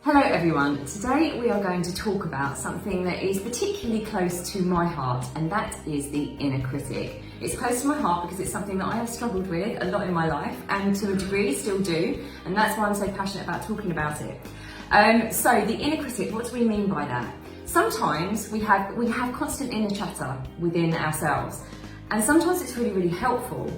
Hello everyone, today we are going to talk about something that is particularly close to my heart, and that is the inner critic. It's close to my heart because it's something that I have struggled with a lot in my life, and to a degree still do, and that's why I'm so passionate about talking about it. So the inner critic, what do we mean by that? Sometimes we have constant inner chatter within ourselves, and sometimes it's really helpful.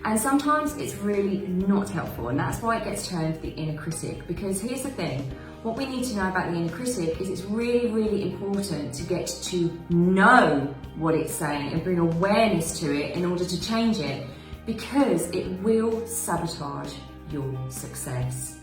And sometimes it's really not helpful, and that's why it gets termed the inner critic. Because here's the thing, what we need to know about the inner critic is it's really important to get to know what it's saying and bring awareness to it in order to change it, because it will sabotage your success.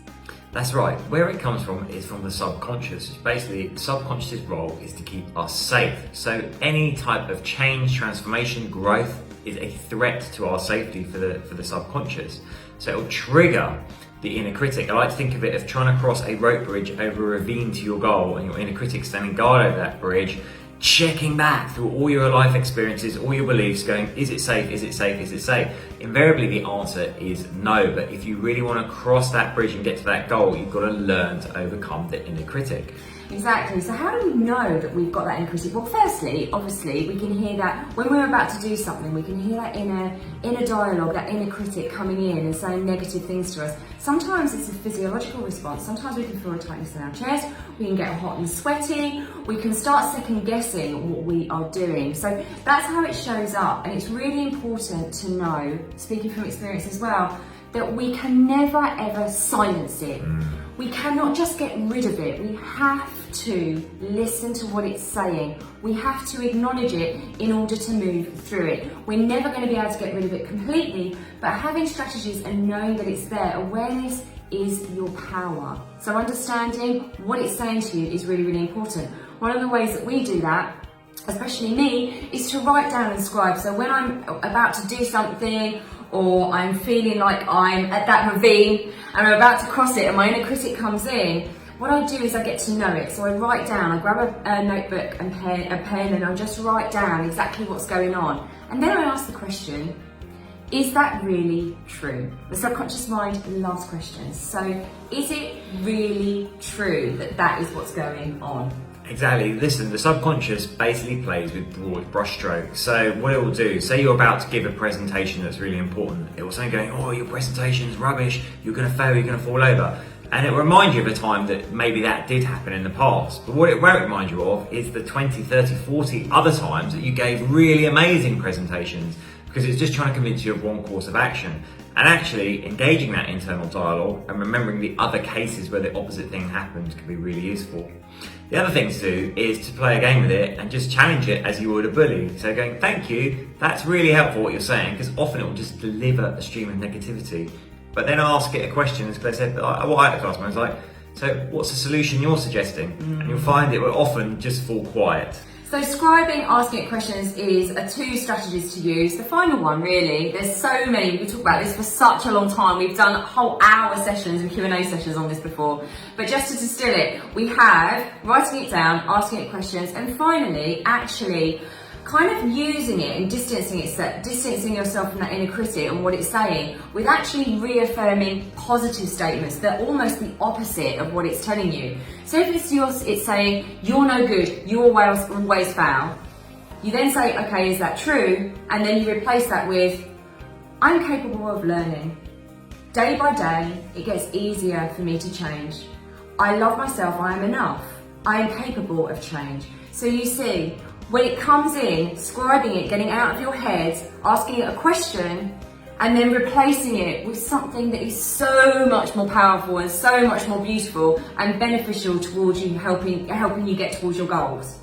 That's right. Where it comes from is from the subconscious. Basically, the subconscious's role is to keep us safe. So any type of change, transformation, growth is a threat to our safety for the subconscious. So it'll trigger the inner critic. I like to think of it as trying to cross a rope bridge over a ravine to your goal, and your inner critic standing guard over that bridge, checking back through all your life experiences, all your beliefs, going, is it safe, is it safe, is it safe? Invariably the answer is no, but if you really want to cross that bridge and get to that goal, you've got to learn to overcome the inner critic. Exactly. So how do we know that we've got that inner critic? Well, firstly, obviously, we can hear that when we're about to do something, we can hear that inner dialogue, that inner critic coming in and saying negative things to us. Sometimes it's a physiological response. Sometimes we can feel a tightness in our chest, we can get hot and sweaty, we can start second guessing what we are doing. So that's how it shows up, and it's really important to know, speaking from experience as well, that we can never ever silence it. We cannot just get rid of it. We have to listen to what it's saying. We have to acknowledge it in order to move through it. We're never going to be able to get rid of it completely, but having strategies and knowing that it's there, awareness is your power. So understanding what it's saying to you is really important. One of the ways that we do that, especially me, is to write down and scribe. So when I'm about to do something, or I'm feeling like I'm at that ravine and I'm about to cross it and my inner critic comes in, what I do is I get to know it. So I write down, I grab a notebook and a pen and I just write down exactly what's going on. And then I ask the question, is that really true? The subconscious mind loves questions. So is it really true that that is what's going on? Exactly. Listen, the subconscious basically plays with broad brushstrokes. So what it will do, say you're about to give a presentation that's really important, it will say going, oh, your presentation's rubbish, you're going to fail, you're going to fall over. And it will remind you of a time that maybe that did happen in the past. But where it reminds you of is the 20, 30, 40 other times that you gave really amazing presentations, because it's just trying to convince you of one course of action. And actually engaging that internal dialogue and remembering the other cases where the opposite thing happened can be really useful. The other thing to do is to play a game with it and just challenge it as you would a bully. So going, thank you, that's really helpful what you're saying, because often it will just deliver a stream of negativity. But then ask it a question, as Claire said, what I had to ask me was like, so what's the solution you're suggesting? And you'll find it will often just fall quiet. So scribing, asking it questions are two strategies to use. The final one, really, there's so many, we could talk about this for such a long time. We've done whole hour sessions and Q&A sessions on this before. But just to distill it, we have writing it down, asking it questions, and finally, actually kind of using it and distancing yourself from that inner critic and what it's saying, with actually reaffirming positive statements that are almost the opposite of what it's telling you. So if it's saying, you're no good, you always fail, you then say, okay, is that true? And then you replace that with, I'm capable of learning. Day by day, it gets easier for me to change. I love myself, I am enough. I am capable of change. So you see, when it comes in, scribing it, getting out of your head, asking it a question, and then replacing it with something that is so much more powerful and so much more beautiful and beneficial towards you, helping you get towards your goals.